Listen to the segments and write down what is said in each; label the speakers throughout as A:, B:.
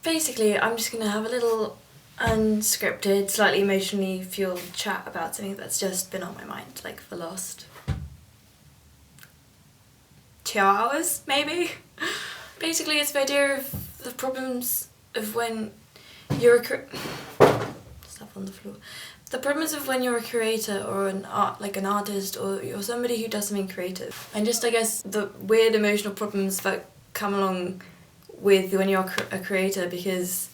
A: Basically, I'm just gonna have a little unscripted, slightly emotionally fueled chat about something that's just been on my mind, like for the last 2 hours, maybe? Basically, it's the idea of the problems of when you're stuff on the floor. The problems of when you're a creator or an artist, or you're somebody who does something creative. And just, I guess, the weird emotional problems that come along with when you're a creator, because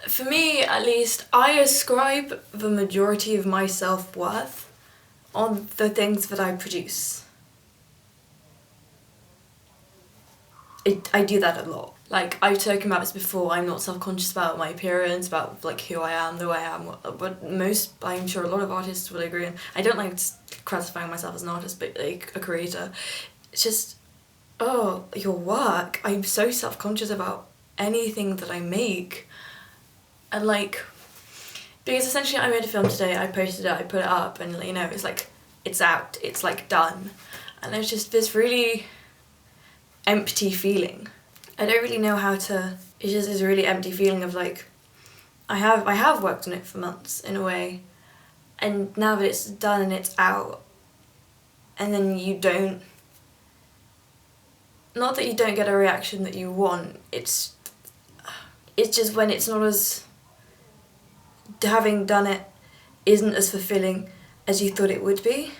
A: for me, at least, I ascribe the majority of my self-worth on the things that I produce. I do that a lot. Like, I've talked about this before, I'm not self-conscious about my appearance, about like who I am, the way I am, but I'm sure a lot of artists will agree, and I don't like classifying myself as an artist, but like a creator. It's just, oh, your work, I'm so self-conscious about anything that I make. And like, because essentially I made a film today, I posted it, I put it up, and you know, it's like, it's out, it's like done. And there's just this really empty feeling. I don't really know how to, it's just this really empty feeling of like, I have worked on it for months in a way, and now that it's done and it's out, and then you don't, not that you don't get a reaction that you want, it's just when it's not as, having done it isn't as fulfilling as you thought it would be.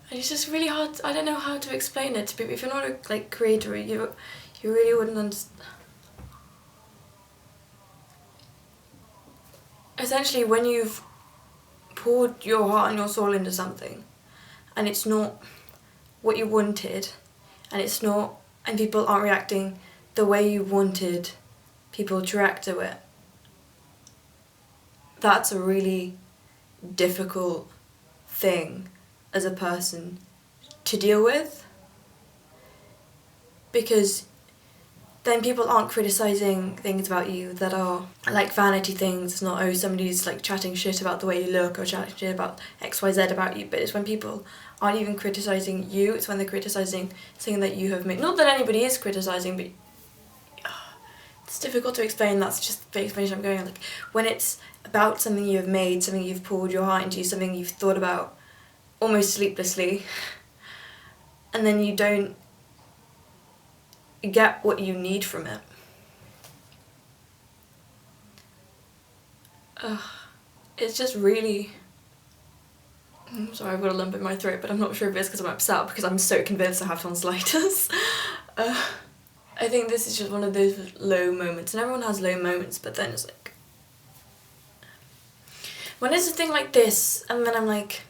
A: And it's just really hard, I don't know how to explain it to people. If you're not a like creator, you really wouldn't understand. Essentially, when you've poured your heart and your soul into something, and it's not what you wanted, and people aren't reacting the way you wanted people to react to it, that's a really difficult thing as a person to deal with, because then people aren't criticising things about you that are like vanity things. It's not, oh, somebody's like chatting shit about the way you look or chatting shit about XYZ about you, but it's when people aren't even criticising you, it's when they're criticising something that you have made. Not that anybody is criticising, but it's difficult to explain, that's just the explanation I'm going on. Like, when it's about something you have made, something you've poured your heart into, something you've thought about almost sleeplessly, and then you don't get what you need from it. It's just really, I'm sorry, I've got a lump in my throat, but I'm not sure if it's because I'm upset, because I'm so convinced I have tonsillitis. I think this is just one of those low moments, and everyone has low moments, but then it's like, when it's a thing like this, and then I'm like,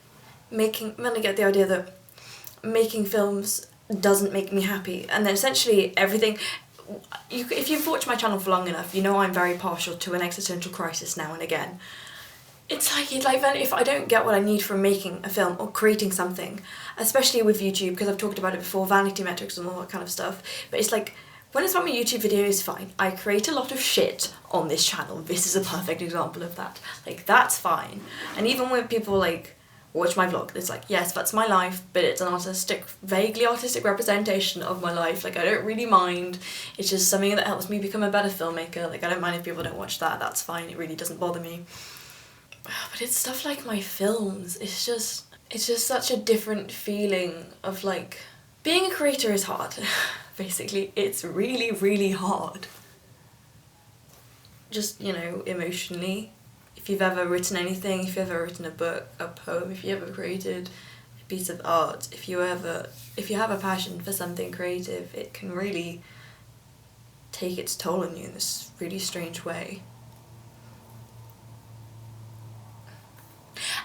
A: then I get the idea that making films doesn't make me happy, and then essentially everything, if you've watched my channel for long enough, you know I'm very partial to an existential crisis now and again. It's like then if I don't get what I need from making a film or creating something, especially with YouTube, because I've talked about it before, vanity metrics and all that kind of stuff, but it's like, when it's about my YouTube videos, fine. I create a lot of shit on this channel. This is a perfect example of that. Like, that's fine. And even when people like watch my vlog, it's like, yes, that's my life, but it's an vaguely artistic representation of my life. Like, I don't really mind. It's just something that helps me become a better filmmaker. Like, I don't mind if people don't watch that, that's fine. It really doesn't bother me. But it's stuff like my films. It's just such a different feeling of like, being a creator is hard. Basically, it's really, really hard. Just, you know, emotionally. If you've ever written anything, if you've ever written a book, a poem, if you ever created a piece of art, if you have a passion for something creative, it can really take its toll on you in this really strange way.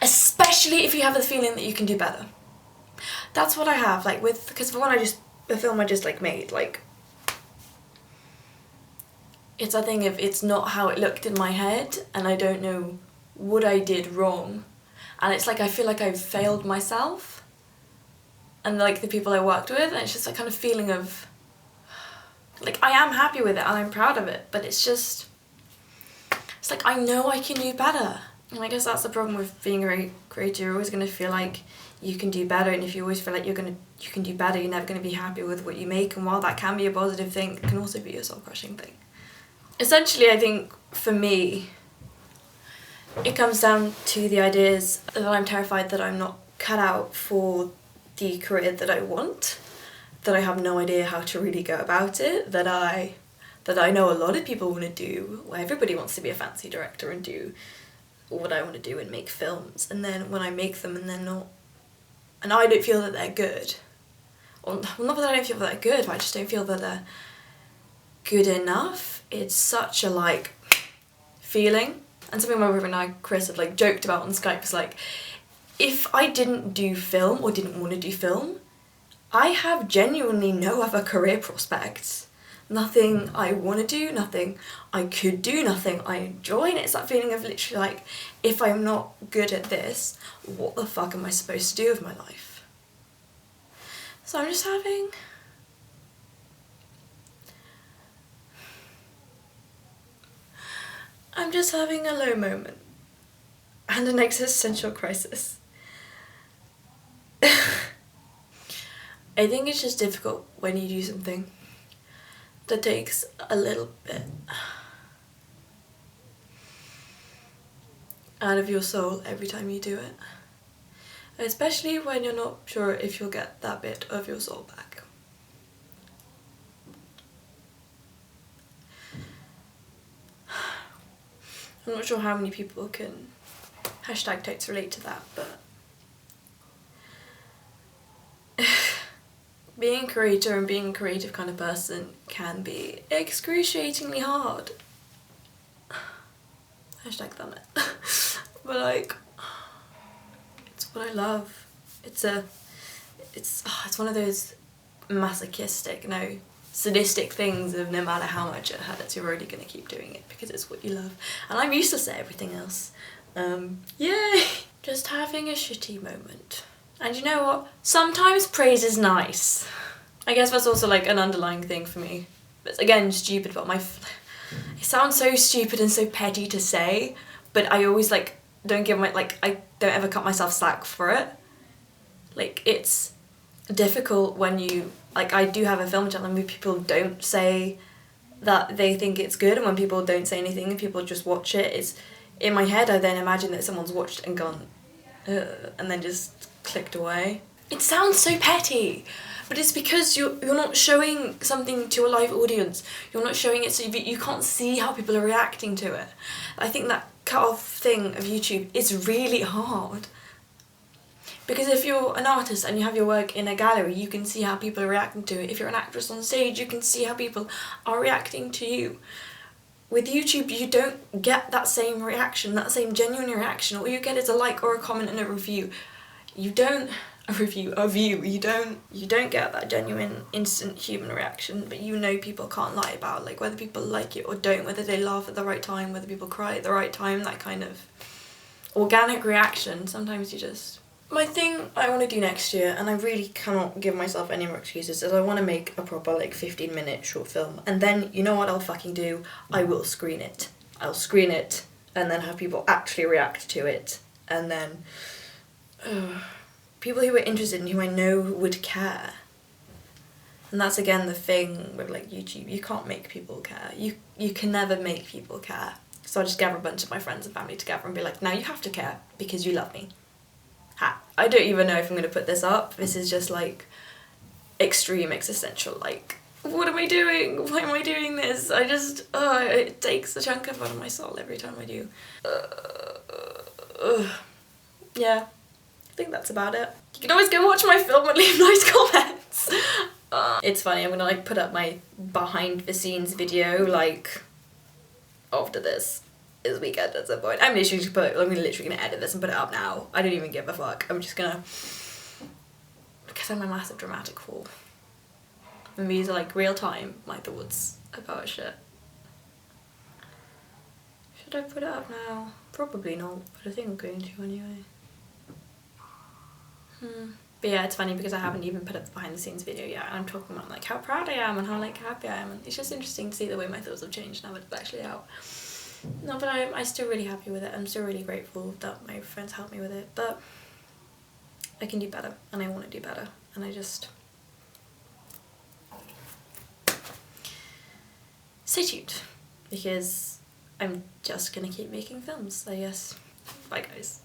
A: Especially if you have the feeling that you can do better. That's what I have, like because the film I just like made, like, it's a thing of, it's not how it looked in my head, and I don't know what I did wrong, and it's like I feel like I've failed myself and like the people I worked with, and it's just that kind of feeling of like, I am happy with it and I'm proud of it, but it's like I know I can do better. And I guess that's the problem with being a creator. You're always going to feel like you can do better, and if you always feel like you can do better, you're never going to be happy with what you make. And while that can be a positive thing, it can also be a soul-crushing thing. Essentially, I think for me, it comes down to the ideas that I'm terrified that I'm not cut out for the career that I want, that I have no idea how to really go about it, that I know a lot of people want to do, where everybody wants to be a fancy director and do what I want to do and make films, and then when I make them and they're not, and I don't feel that they're good, or not that I don't feel that they're good, but I just don't feel that they're good enough. It's such a like feeling. And something my boyfriend and I, Chris, have like joked about on Skype is like, if I didn't do film or didn't want to do film, I have genuinely no other career prospects. Nothing I want to do, nothing I could do, nothing I enjoy. And it's that feeling of literally like, if I'm not good at this, what the fuck am I supposed to do with my life? So I'm just having a low moment and an existential crisis. I think it's just difficult when you do something that takes a little bit out of your soul every time you do it. Especially when you're not sure if you'll get that bit of your soul back. I'm not sure how many people can #totes relate to that, but being a creator and being a creative kind of person can be excruciatingly hard. #thumb it. But like, it's what I love. It's one of those masochistic, sadistic things of no matter how much it hurts, you're already gonna keep doing it because it's what you love. And I'm useless at everything else. Yay! Just having a shitty moment. And you know what? Sometimes praise is nice. I guess that's also like an underlying thing for me. It's again stupid, but it sounds so stupid and so petty to say, but I always I don't ever cut myself slack for it. Like, it's difficult when you, I do have a film channel where people don't say that they think it's good, and when people don't say anything and people just watch it, it's, in my head I then imagine that someone's watched and gone, and then just clicked away. It sounds so petty, but it's because you're not showing something to a live audience. You're not showing it so you can't see how people are reacting to it. I think that cut-off thing of YouTube is really hard. Because if you're an artist and you have your work in a gallery, you can see how people are reacting to it. If you're an actress on stage, you can see how people are reacting to you. With YouTube, you don't get that same reaction, that same genuine reaction. All you get is a like or a comment and a review. You don't get that genuine instant human reaction, but people can't lie about whether people like it or don't, whether they laugh at the right time, whether people cry at the right time, that kind of organic reaction. Sometimes you just... My thing I want to do next year, and I really cannot give myself any more excuses, is I want to make a proper 15-minute short film, and then you know what I'll fucking do? I will screen it. I'll screen it and then have people actually react to it, and then people who are interested and who I know would care. And that's again the thing with YouTube, you can't make people care. You can never make people care. So I just gather a bunch of my friends and family together and be like, now you have to care because you love me. Ha. I don't even know if I'm going to put this up. This is just extreme existential, what am I doing? Why am I doing this? I just, it takes a chunk out of my soul every time I do. Yeah, I think that's about it. You can always go watch my film and leave nice comments. It's funny, I'm gonna put up my behind the scenes video after this weekend at some point. I'm literally gonna edit this and put it up now. I don't even give a fuck. I'm just gonna, because I'm a massive dramatic fool. And these are real time, my thoughts about shit. Should I put it up now? Probably not, but I think I'm going to anyway. But yeah, it's funny because I haven't even put up the behind the scenes video yet. I'm talking about how proud I am and how happy I am. And it's just interesting to see the way my thoughts have changed now that it's actually out. No, but I'm still really happy with it. I'm still really grateful that my friends helped me with it. But I can do better, and I want to do better, and I just... Stay tuned, because I'm just gonna keep making films, I guess. Bye guys.